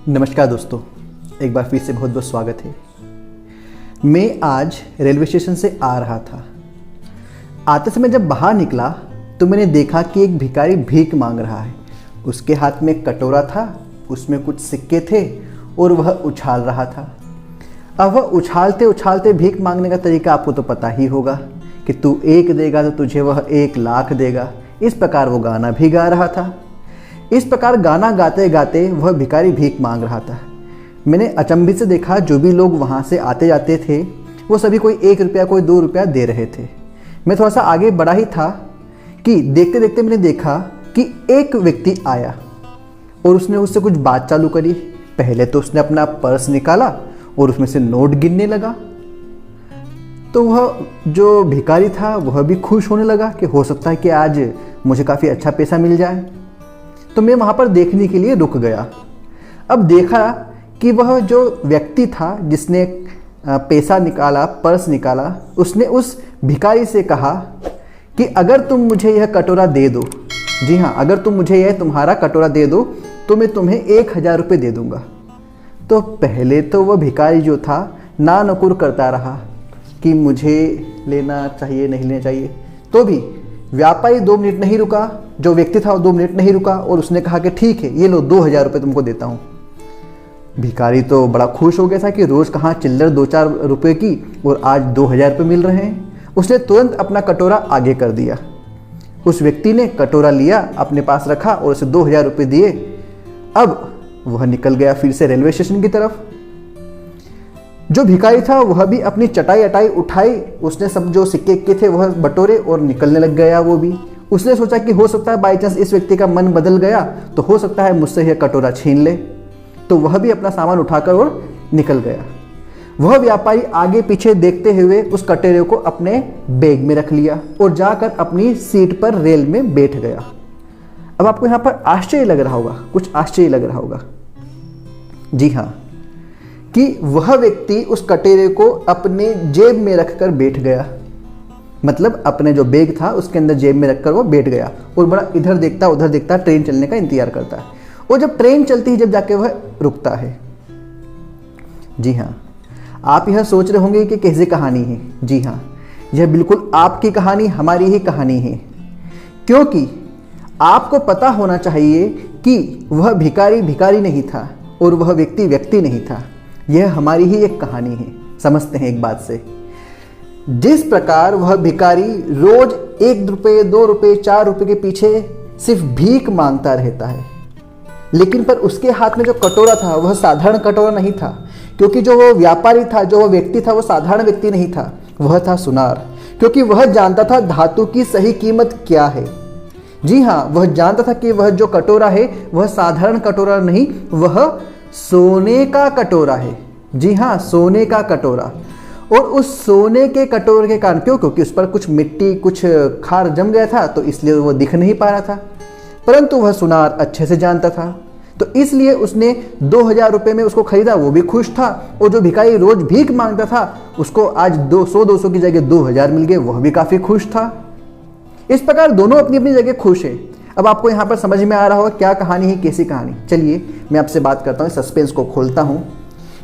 नमस्कार दोस्तों, एक बार फिर से बहुत बहुत स्वागत है। मैं आज रेलवे स्टेशन से आ रहा था। आते समय जब बाहर निकला तो मैंने देखा कि एक भिखारी भीख मांग रहा है। उसके हाथ में एक कटोरा था, उसमें कुछ सिक्के थे और वह उछाल रहा था। अब वह उछालते उछालते भीख मांगने का तरीका आपको तो पता ही होगा कि तू 1 देगा तो तुझे वह 1 लाख देगा। इस प्रकार वो गाना भी गा रहा था। इस प्रकार गाना गाते गाते वह भिखारी भीख मांग रहा था। मैंने अचंभित से देखा, जो भी लोग वहाँ से आते जाते थे वो सभी कोई 1 रुपया कोई 2 रुपया दे रहे थे। मैं थोड़ा सा आगे बढ़ा ही था कि देखते देखते मैंने देखा कि एक व्यक्ति आया और उसने उससे कुछ बात चालू करी। पहले तो उसने अपना पर्स निकाला और उसमें से नोट गिनने लगा। तो वह जो भिखारी था वह भी खुश होने लगा कि हो सकता है कि आज मुझे काफ़ी अच्छा पैसा मिल जाए। तो मैं वहाँ पर देखने के लिए रुक गया। अब देखा कि वह जो व्यक्ति था जिसने पैसा निकाला, पर्स निकाला, उसने उस भिखारी से कहा कि अगर तुम मुझे यह कटोरा दे दो, जी हाँ, अगर तुम मुझे यह तुम्हारा कटोरा दे दो तो मैं तुम्हें 1000 रुपये दे दूँगा। तो पहले तो वह भिखारी जो था ना नुकुर करता रहा कि मुझे लेना चाहिए नहीं लेना चाहिए। तो भी व्यापारी 2 मिनट नहीं रुका, जो व्यक्ति था वो 2 मिनट नहीं रुका और उसने कहा कि ठीक है, ये लो 2000 रुपये तुमको देता हूँ। भिखारी तो बड़ा खुश हो गया था कि रोज़ कहाँ चिल्लर 2-4 रुपये की और आज 2000 रुपये मिल रहे हैं। उसने तुरंत अपना कटोरा आगे कर दिया। उस व्यक्ति ने कटोरा लिया, अपने पास रखा और उसे 2000 रुपये दिए। अब वह निकल गया फिर से रेलवे स्टेशन की तरफ। जो भिखारी था वह भी अपनी चटाई अटाई उठाई, उसने सब जो सिक्के थे वह बटोरे और निकलने लग गया। वो भी उसने सोचा कि हो सकता है बाई चांस इस व्यक्ति का मन बदल गया तो हो सकता है मुझसे यह कटोरा छीन ले। तो वह भी अपना सामान उठाकर और निकल गया। वह व्यापारी आगे पीछे देखते हुए उस कटोरे को अपने बैग में रख लिया और जाकर अपनी सीट पर रेल में बैठ गया। अब आपको यहाँ पर आश्चर्य लग रहा होगा, कुछ आश्चर्य लग रहा होगा। जी हाँ, कि वह व्यक्ति उस कटोरे को अपने जेब में रखकर बैठ गया। मतलब अपने जो बैग था उसके अंदर जेब में रखकर वो बैठ गया और बड़ा इधर देखता उधर देखता ट्रेन चलने का इंतजार करता है। और जब ट्रेन चलती है जब जाके वह रुकता है। जी हाँ, आप यह सोच रहे होंगे कि कैसी कहानी है। जी हाँ, यह बिल्कुल आपकी कहानी, हमारी ही कहानी है। क्योंकि आपको पता होना चाहिए कि वह भिखारी भिखारी नहीं था और वह व्यक्ति व्यक्ति नहीं था। यह हमारी ही एक कहानी है। समझते हैं एक बात से, जिस प्रकार वह भिखारी रोज 1 रुपये 2 रुपये 4 रुपये के पीछे सिर्फ भीख मांगता रहता है, लेकिन पर उसके हाथ में जो कटोरा था वह साधारण कटोरा नहीं था। क्योंकि जो वो व्यापारी था, जो वो व्यक्ति था, वो साधारण व्यक्ति नहीं था, वह था सुनार। क्योंकि वह जानता था धातु की सही कीमत क्या है। जी हाँ, वह जानता था कि वह जो कटोरा है वह साधारण कटोरा नहीं, वह सोने का कटोरा है। जी हाँ, सोने का कटोरा। और उस सोने के कटोरे के कारण, क्योंकि उस पर कुछ मिट्टी कुछ खार जम गया था तो इसलिए वो दिख नहीं पा रहा था, परंतु वह सुनार अच्छे से जानता था। तो इसलिए उसने 2000 रुपये में उसको खरीदा, वो भी खुश था। और जो भिखारी रोज भीख मांगता था उसको आज 200 की जगह 2000 मिल गए, वह भी काफ़ी खुश था। इस प्रकार दोनों अपनी अपनी जगह खुश है। अब आपको यहाँ पर समझ में आ रहा होगा क्या कहानी है, कैसी कहानी। चलिए मैं आपसे बात करता हूँ, सस्पेंस को खोलता हूँ।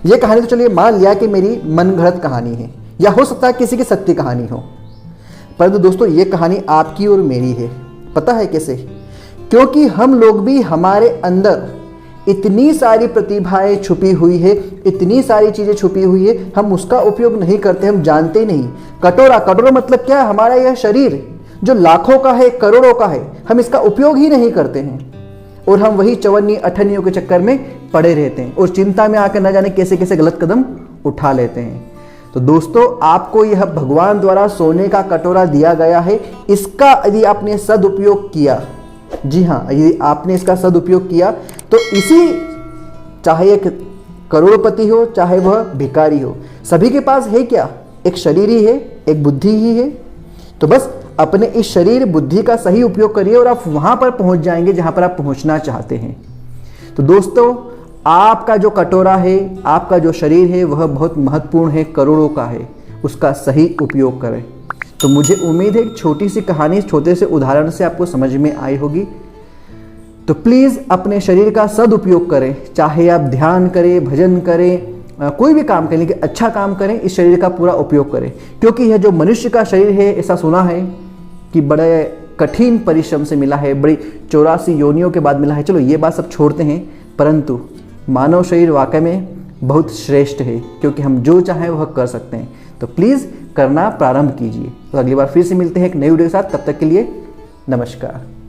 ये कहानी तो चलिए मान लिया कि मेरी मनगढ़ंत कहानी है, या हो सकता है किसी की सत्य कहानी हो, परंतु दोस्तों ये कहानी आपकी और मेरी है। पता है कैसे? क्योंकि हम लोग भी, हमारे अंदर इतनी सारी प्रतिभाएं छुपी हुई है, इतनी सारी चीज़ें छुपी हुई है, हम उसका उपयोग नहीं करते, हम जानते नहीं। कटोरा मतलब क्या? हमारा यह शरीर जो लाखों का है, करोड़ों का है, हम इसका उपयोग ही नहीं करते हैं। और हम वही चवन्नी अठन्नियों के चक्कर में पड़े रहते हैं और चिंता में आकर न जाने कैसे कैसे गलत कदम उठा लेते हैं। तो दोस्तों, आपको यह भगवान द्वारा सोने का कटोरा दिया गया है। इसका यदि आपने सदुपयोग किया, जी हाँ, यदि आपने इसका सदुपयोग किया तो इसी, चाहे एक करोड़पति हो चाहे वह भिखारी हो, सभी के पास है क्या? एक शरीर ही है, एक बुद्धि ही है। तो बस अपने इस शरीर बुद्धि का सही उपयोग करिए और आप वहां पर पहुंच जाएंगे जहां पर आप पहुंचना चाहते हैं। तो दोस्तों, आपका जो कटोरा है, आपका जो शरीर है, वह बहुत महत्वपूर्ण है, करोड़ों का है। उसका सही उपयोग करें। तो मुझे उम्मीद है एक छोटी सी कहानी, छोटे से उदाहरण से आपको समझ में आई होगी। तो प्लीज़ अपने शरीर का सदुपयोग करें, चाहे आप ध्यान करें, भजन करें, कोई भी काम करें, लेकिन अच्छा काम करें, इस शरीर का पूरा उपयोग करें। क्योंकि यह जो मनुष्य का शरीर है, ऐसा सुना है कि बड़े कठिन परिश्रम से मिला है, बड़ी 84 योनियों के बाद मिला है। चलो ये बात सब छोड़ते हैं, परंतु मानव शरीर वाकई में बहुत श्रेष्ठ है, क्योंकि हम जो चाहें वह कर सकते हैं। तो प्लीज़ करना प्रारंभ कीजिए। तो अगली बार फिर से मिलते हैं एक नई वीडियो के साथ, तब तक के लिए नमस्कार।